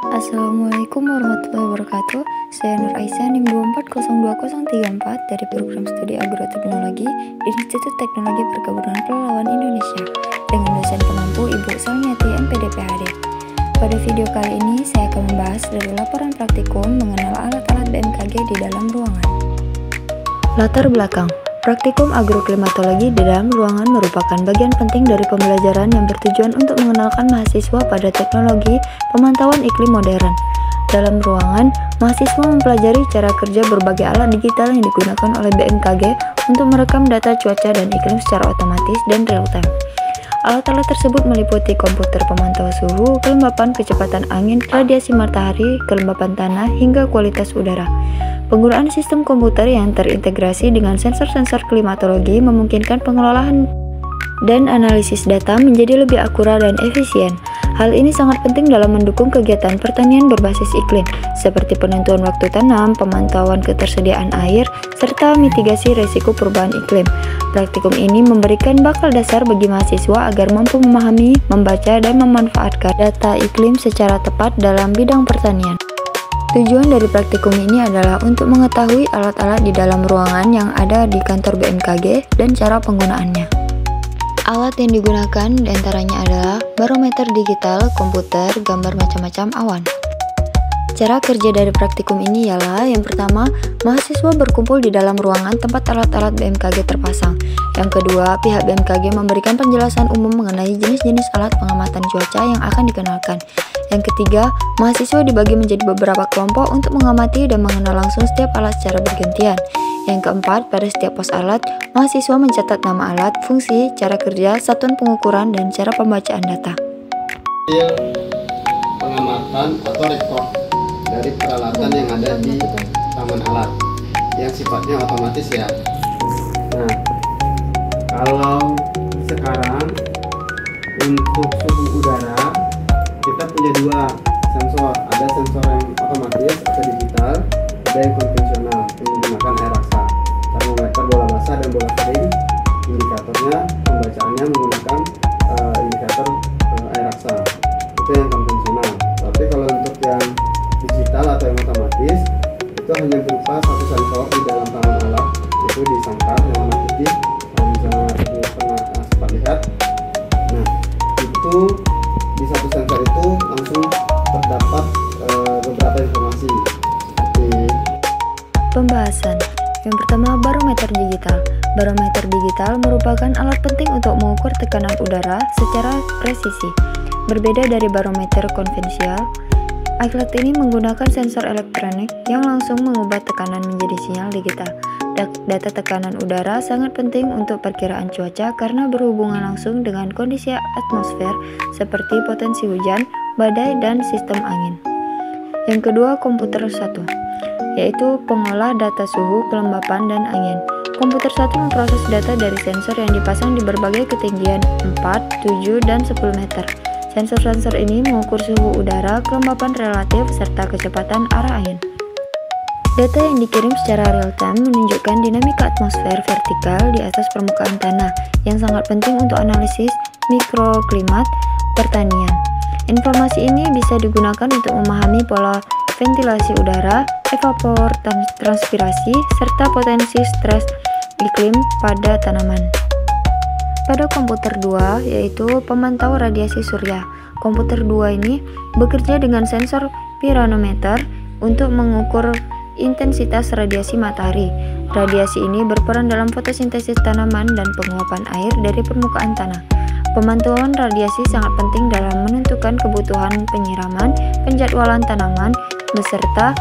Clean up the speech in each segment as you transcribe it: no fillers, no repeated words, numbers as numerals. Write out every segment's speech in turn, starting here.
Assalamualaikum warahmatullahi wabarakatuh. Saya Nur Aisyah NIM 2402034 dari program studi agroteknologi di Institut Teknologi Perkebunan Pelalawan Indonesia dengan dosen pengampu Ibu Salmiati MPD PhD. Pada video kali ini saya akan membahas dari laporan praktikum mengenal alat-alat BMKG di dalam ruangan. Latar belakang. Praktikum agroklimatologi di dalam ruangan merupakan bagian penting dari pembelajaran yang bertujuan untuk mengenalkan mahasiswa pada teknologi pemantauan iklim modern. Dalam ruangan, mahasiswa mempelajari cara kerja berbagai alat digital yang digunakan oleh BMKG untuk merekam data cuaca dan iklim secara otomatis dan real-time. Alat-alat tersebut meliputi komputer pemantau suhu, kelembapan, kecepatan angin, radiasi matahari, kelembapan tanah, hingga kualitas udara. Penggunaan sistem komputer yang terintegrasi dengan sensor-sensor klimatologi memungkinkan pengelolaan dan analisis data menjadi lebih akurat dan efisien. Hal ini sangat penting dalam mendukung kegiatan pertanian berbasis iklim, seperti penentuan waktu tanam, pemantauan ketersediaan air, serta mitigasi risiko perubahan iklim. Praktikum ini memberikan bekal dasar bagi mahasiswa agar mampu memahami, membaca, dan memanfaatkan data iklim secara tepat dalam bidang pertanian. Tujuan dari praktikum ini adalah untuk mengetahui alat-alat di dalam ruangan yang ada di kantor BMKG dan cara penggunaannya. Alat yang digunakan diantaranya adalah barometer digital, komputer, gambar macam-macam awan. Cara kerja dari praktikum ini ialah yang pertama, mahasiswa berkumpul di dalam ruangan tempat alat-alat BMKG terpasang. Yang kedua, pihak BMKG memberikan penjelasan umum mengenai jenis-jenis alat pengamatan cuaca yang akan dikenalkan. Yang ketiga, mahasiswa dibagi menjadi beberapa kelompok untuk mengamati dan mengenal langsung setiap alat secara bergantian. Yang keempat, pada setiap pos alat, mahasiswa mencatat nama alat, fungsi, cara kerja, satuan pengukuran, dan cara pembacaan data. Pengamatan atau rekod dari peralatan yang ada di taman alat yang sifatnya otomatis ya. Nah, kalau sekarang untuk suhu udara kita punya dua sensor, ada sensor yang otomatis atau digital, ada yang konvensional yang menggunakan air raksa, termometer bola basah dan bola kering. Indikatornya pembacaannya menggunakan indikator air raksa, itu yang konvensional. Tapi kalau untuk yang digital atau yang otomatis itu hanya berupa satu sensor di dalam taman alat, itu di sangkar yang warna putih, kalau misalnya ibu pernah sempat lihat. Nah, itu di satu sensor itu langsung terdapat beberapa informasi seperti Pembahasan. Yang pertama, barometer digital. Barometer digital merupakan alat penting untuk mengukur tekanan udara secara presisi. Berbeda dari barometer konvensional, alat ini menggunakan sensor elektronik yang langsung mengubah tekanan menjadi sinyal digital. Data tekanan udara sangat penting untuk perkiraan cuaca karena berhubungan langsung dengan kondisi atmosfer seperti potensi hujan, badai, dan sistem angin. Yang kedua, komputer 1, yaitu pengolah data suhu, kelembapan, dan angin. Komputer 1 memproses data dari sensor yang dipasang di berbagai ketinggian 4, 7, dan 10 meter. Sensor-sensor ini mengukur suhu udara, kelembapan relatif, serta kecepatan arah angin. Data yang dikirim secara real-time menunjukkan dinamika atmosfer vertikal di atas permukaan tanah yang sangat penting untuk analisis mikroklimat pertanian. Informasi ini bisa digunakan untuk memahami pola ventilasi udara, evapor, transpirasi, serta potensi stres iklim pada tanaman. Pada komputer 2, yaitu pemantau radiasi surya. Komputer 2 ini bekerja dengan sensor piranometer untuk mengukur intensitas radiasi matahari. Radiasi ini berperan dalam fotosintesis tanaman dan penguapan air dari permukaan tanah. Pemantauan radiasi sangat penting dalam menentukan kebutuhan penyiraman, penjadwalan tanaman, beserta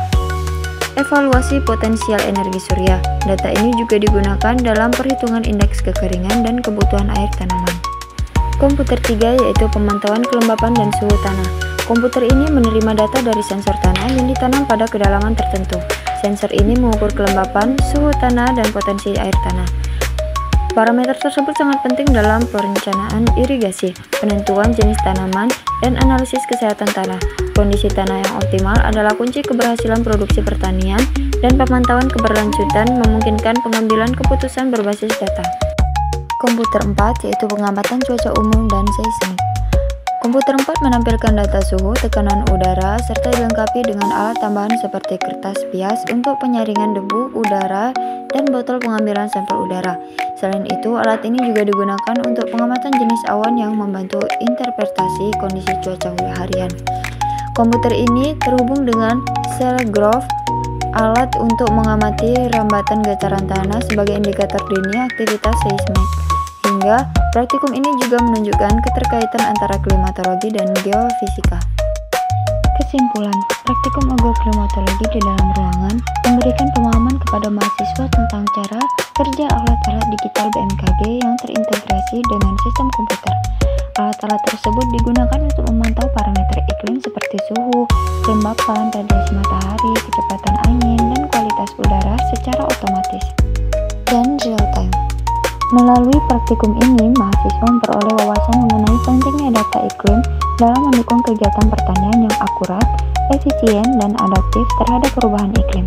evaluasi potensial energi surya. Data ini juga digunakan dalam perhitungan indeks kekeringan dan kebutuhan air tanaman. Komputer 3, yaitu pemantauan kelembapan dan suhu tanah. Komputer ini menerima data dari sensor tanah yang ditanam pada kedalaman tertentu. Sensor ini mengukur kelembapan, suhu tanah, dan potensi air tanah. Parameter tersebut sangat penting dalam perencanaan irigasi, penentuan jenis tanaman, dan analisis kesehatan tanah. Kondisi tanah yang optimal adalah kunci keberhasilan produksi pertanian, dan pemantauan keberlanjutan memungkinkan pengambilan keputusan berbasis data. Komputer 4, yaitu pengamatan cuaca umum dan seismik. Komputer 4 menampilkan data suhu, tekanan udara, serta dilengkapi dengan alat tambahan seperti kertas bias untuk penyaringan debu udara dan botol pengambilan sampel udara. Selain itu, alat ini juga digunakan untuk pengamatan jenis awan yang membantu interpretasi kondisi cuaca harian. Komputer ini terhubung dengan seismograf, alat untuk mengamati rambatan getaran tanah sebagai indikator dini aktivitas seismik. Hingga praktikum ini juga menunjukkan keterkaitan antara klimatologi dan geofisika. Kesimpulan, praktikum agroklimatologi di dalam ruangan memberikan pemahaman kepada mahasiswa tentang cara kerja alat-alat digital BMKG yang terintegrasi dengan sistem komputer. Alat-alat tersebut digunakan untuk memantau parameter iklim seperti suhu, kelembapan, radiasi matahari, kecepatan angin, dan kualitas udara secara otomatis dan real time. Melalui praktikum ini, mahasiswa memperoleh wawasan mengenai pentingnya data iklim dalam mendukung kegiatan pertanian yang akurat, efisien, dan adaptif terhadap perubahan iklim.